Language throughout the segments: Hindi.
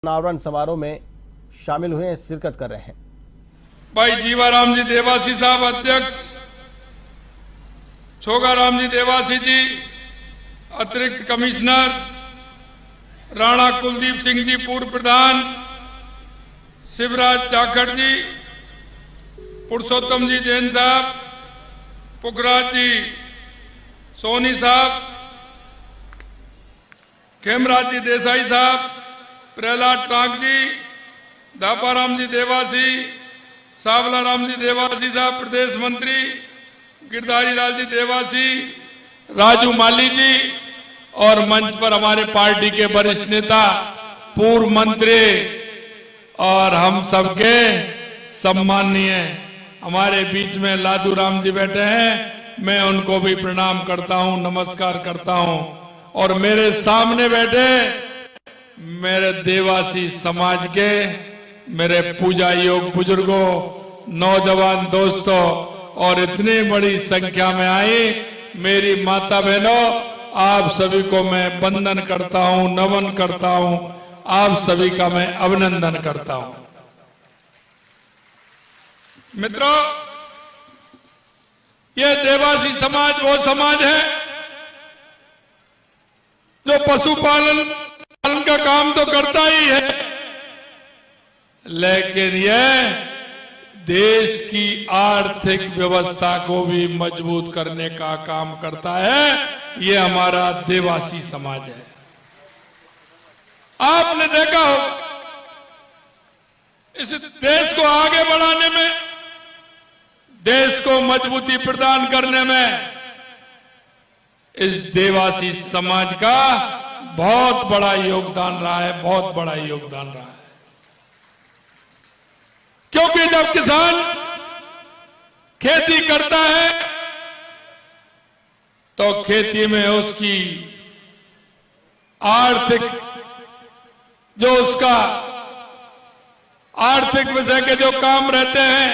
अनावरण समारोह में शामिल हुए शिरकत कर रहे हैं। भाई जीवाराम जी देवासी साहब अध्यक्ष, छोगाराम जी देवासी जी अतिरिक्त कमिश्नर, राणा कुलदीप सिंह जी पूर्व प्रधान, शिवराज चाखड़ जी, पुरुषोत्तम जी जैन साहब, पुखराज जी सोनी साहब, खेमराज जी देसाई साहब, प्रहलाद टांक जी, धापाराम जी देवासी, सावला राम जी देवासी साहब प्रदेश मंत्री, गिरधारी लाल जी देवासी, राजू माली जी और मंच पर हमारे पार्टी के वरिष्ठ नेता, पूर्व मंत्री और हम सबके सम्माननीय हमारे बीच में लादू राम जी बैठे हैं। मैं उनको भी प्रणाम करता हूं, नमस्कार करता हूं। और मेरे सामने बैठे मेरे देवासी समाज के मेरे पूजा योग बुजुर्गों, नौजवान दोस्तों और इतनी बड़ी संख्या में आई मेरी माता बहनों, आप सभी को मैं वंदन करता हूं, नमन करता हूं, आप सभी का मैं अभिनंदन करता हूं। मित्रों, यह देवासी समाज वो समाज है जो पशुपालन का काम तो करता ही है, लेकिन यह देश की आर्थिक व्यवस्था को भी मजबूत करने का काम करता है। यह हमारा देवासी समाज है। आपने देखा हो इस देश को आगे बढ़ाने में, देश को मजबूती प्रदान करने में इस देवासी समाज का बहुत बड़ा योगदान रहा है, बहुत बड़ा योगदान रहा है। क्योंकि जब किसान खेती करता है तो खेती में उसकी उसका आर्थिक विषय के जो काम रहते हैं,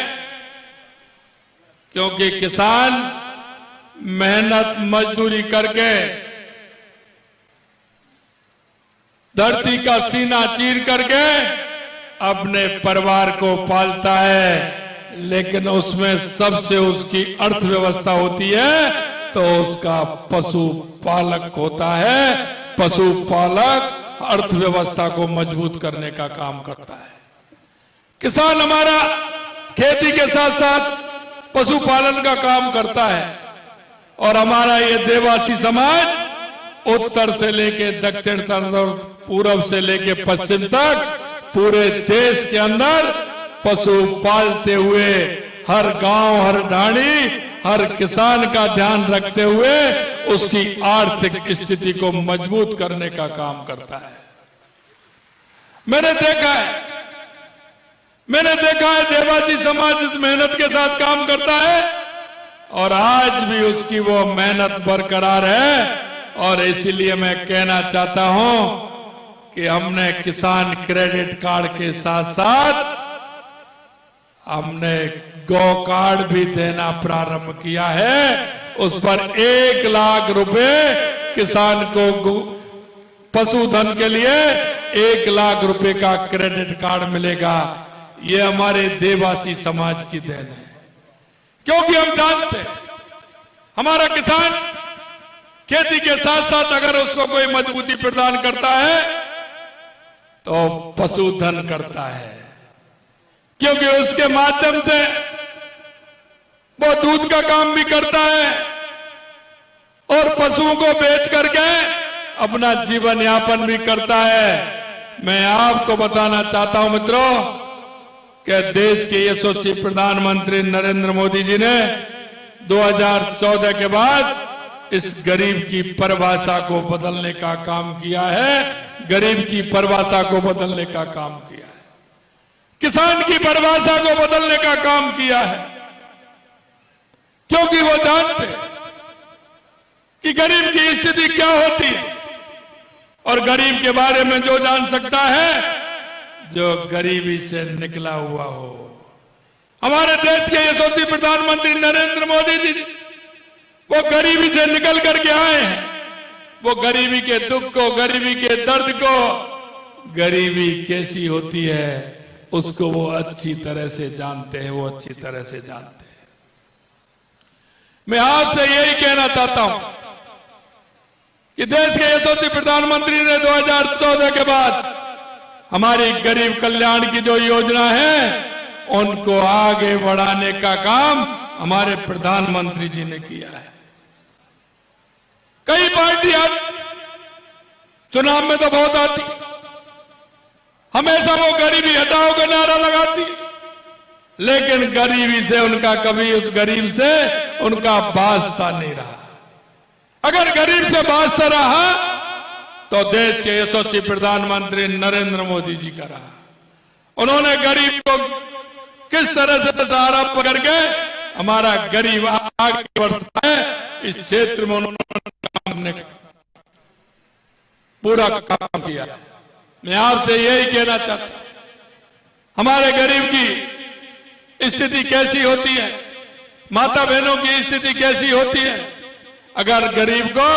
क्योंकि किसान मेहनत मजदूरी करके धरती का सीना चीर करके अपने परिवार को पालता है, लेकिन उसमें सबसे उसकी अर्थव्यवस्था होती है तो उसका पशुपालक होता है। पशुपालक अर्थव्यवस्था को मजबूत करने का काम करता है। किसान हमारा खेती के साथ साथ पशुपालन का काम करता है और हमारा ये देवासी समाज उत्तर से लेके दक्षिण तक और पूर्व से लेके पश्चिम तक पूरे देश के अंदर पशु पालते हुए हर गांव, हर ढाणी, हर किसान का ध्यान रखते हुए उसकी आर्थिक स्थिति को मजबूत करने का काम करता है। मैंने देखा है देवासी समाज इस मेहनत के साथ काम करता है और आज भी उसकी वो मेहनत बरकरार है। और इसीलिए मैं कहना चाहता हूं कि हमने किसान क्रेडिट कार्ड के साथ साथ हमने गौ कार्ड भी देना प्रारंभ किया है। उस पर 1 लाख रुपए किसान को पशुधन के लिए 1 लाख रुपए का क्रेडिट कार्ड मिलेगा। ये हमारे देवासी समाज की देन है, क्योंकि हम जानते हैं हमारा किसान खेती के साथ साथ अगर उसको कोई मजबूती प्रदान करता है तो पशुधन करता है, क्योंकि उसके माध्यम से वो दूध का काम भी करता है और पशुओं को बेच करके अपना जीवन यापन भी करता है। मैं आपको बताना चाहता हूं मित्रों कि देश के यशस्वी प्रधानमंत्री नरेंद्र मोदी जी ने 2014 के बाद इस गरीब की परिभाषा को बदलने का काम किया है। गरीब की परिभाषा को बदलने का काम किया है, किसान की परिभाषा को बदलने का काम किया है, क्योंकि वो जानते कि गरीब की स्थिति क्या होती है और गरीब के बारे में जो जान सकता है जो गरीबी से निकला हुआ हो। हमारे देश के यशस्वी प्रधानमंत्री नरेंद्र मोदी जी वो गरीबी से निकल करके आए हैं। वो गरीबी के दुख को, गरीबी के दर्द को गरीबी कैसी होती है उसको वो अच्छी तरह से जानते हैं, वो अच्छी तरह से जानते हैं। मैं आपसे यही कहना चाहता हूं कि देश के यशस्वी प्रधानमंत्री ने 2014 के बाद हमारी गरीब कल्याण की जो योजना है उनको आगे बढ़ाने का काम हमारे प्रधानमंत्री जी ने किया है। कई पार्टियां चुनाव में तो बहुत आती, हमेशा वो गरीबी हटाओ का नारा लगाती, लेकिन गरीबी से उनका कभी उस गरीब से उनका वास्ता नहीं रहा। अगर गरीब से वास्ता रहा तो देश के यशस्वी प्रधानमंत्री नरेंद्र मोदी जी का रहा। उन्होंने गरीब को किस तरह से सहारा पकड़ के हमारा गरीब आगे बढ़ता है, इस क्षेत्र में उन्होंने पूरा काम किया। मैं आपसे यही कहना चाहता हूं, हमारे गरीब की स्थिति कैसी होती है, माता बहनों की स्थिति कैसी होती है। अगर गरीब को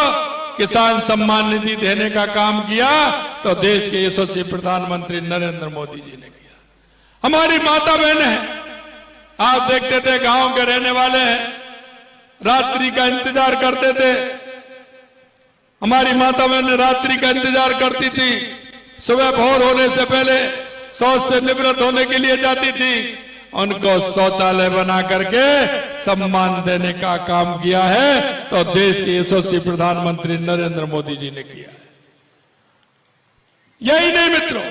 किसान सम्मान निधि देने का काम किया तो देश के यशस्वी प्रधानमंत्री नरेंद्र मोदी जी ने किया। हमारी माता बहन है, आप देखते थे गांव के रहने वाले हैं, रात्रि का इंतजार करते थे। हमारी माता बहन रात्रि का इंतजार करती थी, सुबह भोर होने से पहले शौच से निवृत्त होने के लिए जाती थी। उनको शौचालय बना करके सम्मान देने का काम किया है तो देश के यशस्वी प्रधानमंत्री नरेंद्र मोदी जी ने किया है। यही नहीं मित्रों,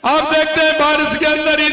आप देखते हैं बारिश के अंदर ही